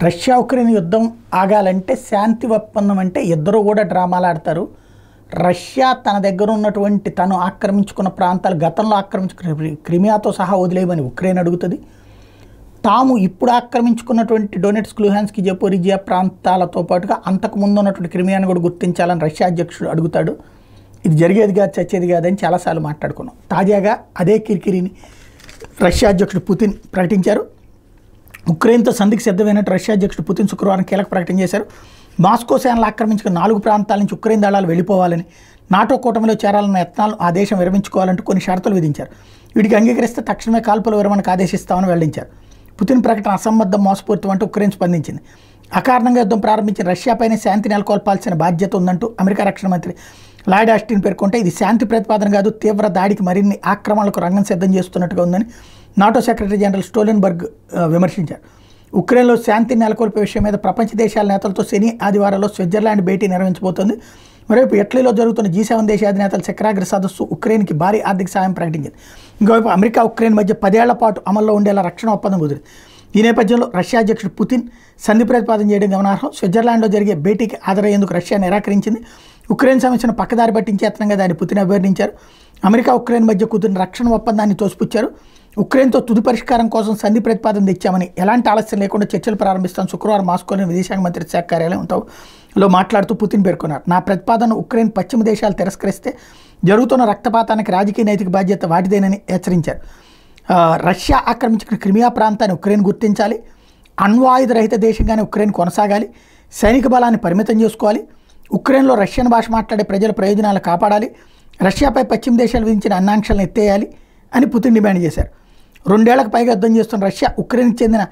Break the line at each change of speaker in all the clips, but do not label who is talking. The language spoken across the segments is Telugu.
రష్యా ఉక్రెయిన్ యుద్ధం ఆగాలంటే శాంతి ఒప్పందం అంటే ఇద్దరు కూడా డ్రామాలు ఆడతారు. రష్యా తన దగ్గర ఉన్నటువంటి తను ఆక్రమించుకున్న ప్రాంతాలు గతంలో ఆక్రమించుకున్న క్రిమియాతో సహా వదిలేయమని ఉక్రెయిన్ అడుగుతుంది. తాము ఇప్పుడు ఆక్రమించుకున్నటువంటి డొనెట్స్క్, లుహాన్స్క్, జపోరిజియా ప్రాంతాలతో పాటుగా అంతకుముందు ఉన్నటువంటి క్రిమియాను కూడా గుర్తించాలని రష్యా అధ్యక్షుడు అడుగుతాడు. ఇది జరిగేది కాదు, చచ్చేది కాదని చాలాసార్లు మాట్లాడుకున్నాం. తాజాగా అదే కిరికిరిని రష్యా అధ్యక్షుడు పుతిన్ ప్రకటించారు. ఉక్రెయిన్తో సంధికి సిద్ధమైనట్టు రష్యా అధ్యక్షుడు పుతిన్ శుక్రవారం కీలక ప్రకటన చేశారు. మాస్కో సేనలు ఆక్రమించుకున్న 4 ప్రాంతాల నుంచి ఉక్రెయిన్ దళాలు వెళ్ళిపోవాలని, నాటో కూటమిలో చేరాలన్న యత్నాలు ఆ దేశం విరమించుకోవాలంటూ కొన్ని షరతులు విధించారు. వీటికి అంగీకరిస్తే తక్షణమే కాల్పుల విరమణకు ఆదేశిస్తామని వెల్లడించారు. పుతిన్ ప్రకటన అసంబద్ధం, మోసపూరితం అంటూ ఉక్రెయిన్ స్పందించింది. అకారణంగా యుద్ధం ప్రారంభించిన రష్యాపైనే శాంతి నెలకొల్పాల్సిన బాధ్యత ఉందంటూ అమెరికా రక్షణ మంత్రి లాయిడ్ ఆస్టిన్ పేర్కొంటే ఇది శాంతి ప్రతిపాదన కాదు, తీవ్ర దాడికి మరిన్ని ఆక్రమణలకు రంగం సిద్ధం చేస్తున్నట్టుగా ఉందని నాటో సెక్రటరీ జనరల్ స్టోలెన్బర్గ్ విమర్శించారు. ఉక్రెయిన్లో శాంతిని నెలకొల్పే విషయం మీద ప్రపంచ దేశాల నేతలతో శని, ఆదివారాల్లో స్విట్జర్లాండ్ భేటీ నిర్వహించబోతోంది. మరోవైపు ఇటలీలో జరుగుతున్న G7 దేశాధినేతల శిఖరాగ్ర సదస్సు ఉక్రెయిన్కి భారీ ఆర్థిక సాయం ప్రకటించింది. ఇంకోవైపు అమెరికా, ఉక్రెయిన్ మధ్య 10 ఏళ్ల పాటు అమల్లో ఉండేలా రక్షణ ఒప్పందం కుదిరింది. ఈ నేపథ్యంలో రష్యా అధ్యక్షుడు పుతిన్ సంధి ప్రతిపాదన చేయడం గమనార్హం. స్విట్జర్లాండ్లో జరిగే భేటీకి హాజరయ్యేందుకు రష్యా నిరాకరించింది. ఉక్రెయిన్ సమస్యను పక్కదారి పట్టించే యత్నంగా దాన్ని పుతిన్ అభివర్ణించారు. అమెరికా, ఉక్రెయిన్ మధ్య కుదిరిన రక్షణ ఒప్పందాన్ని తోసిపుచ్చారు. ఉక్రెయిన్తో తుది పరిష్కారం కోసం సంధి ప్రతిపాదన తెచ్చామని, ఎలాంటి ఆలస్యం లేకుండా చర్చలు ప్రారంభిస్తాం శుక్రవారం మాస్కోలోని విదేశాంగ మంత్రిత్వ శాఖ కార్యాలయంలో మాట్లాడుతూ పుతిన్ పేర్కొన్నారు. నా ప్రతిపాదన ఉక్రెయిన్ పశ్చిమ దేశాలు తిరస్కరిస్తే జరుగుతున్న రక్తపాతానికి రాజకీయ నైతిక బాధ్యత వాటిదేనని హెచ్చరించారు. రష్యా ఆక్రమించిన క్రిమియా ప్రాంతాన్ని ఉక్రెయిన్ గుర్తించాలి, అణ్వాయుధ రహిత దేశంగానే ఉక్రెయిన్ కొనసాగాలి, సైనిక బలాన్ని పరిమితం చేసుకోవాలి, ఉక్రెయిన్లో రష్యన్ భాష మాట్లాడే ప్రజల ప్రయోజనాలు కాపాడాలి, రష్యాపై పశ్చిమ దేశాలు విధించిన అన్నాంక్షలను ఎత్తేయాలి అని పుతిన్ డిమాండ్ చేశారు. 2 ఏళ్లకు పైగా యుద్ధం చేస్తున్న రష్యా ఉక్రెయిన్కి చెందిన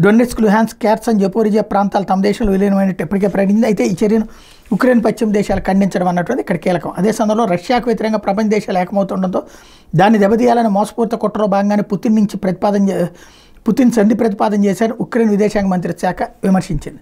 డొనెట్స్క్, లుహాన్స్క్, ఖెర్సన్, జపోరిజియా ప్రాంతాలు తమ దేశంలో విలీనమైనట్టు ఎప్పటికే ప్రకటించింది. అయితే ఈ చర్యను ఉక్రెయిన్ పశ్చిమ దేశాలు ఖండించడం అన్నటువంటి ఇక్కడ కీలకం. అదే సమయంలో రష్యాకు వ్యతిరేకంగా ప్రపంచ దేశాలు ఏకమవుతుండడంతో దాన్ని దెబ్బతీయాలని మోసపూరిత కుట్రలో భాగంగానే పుతిన్ సంధి ప్రతిపాదన చేశారు ఉక్రెయిన్ విదేశాంగ మంత్రిత్వ శాఖ విమర్శించింది.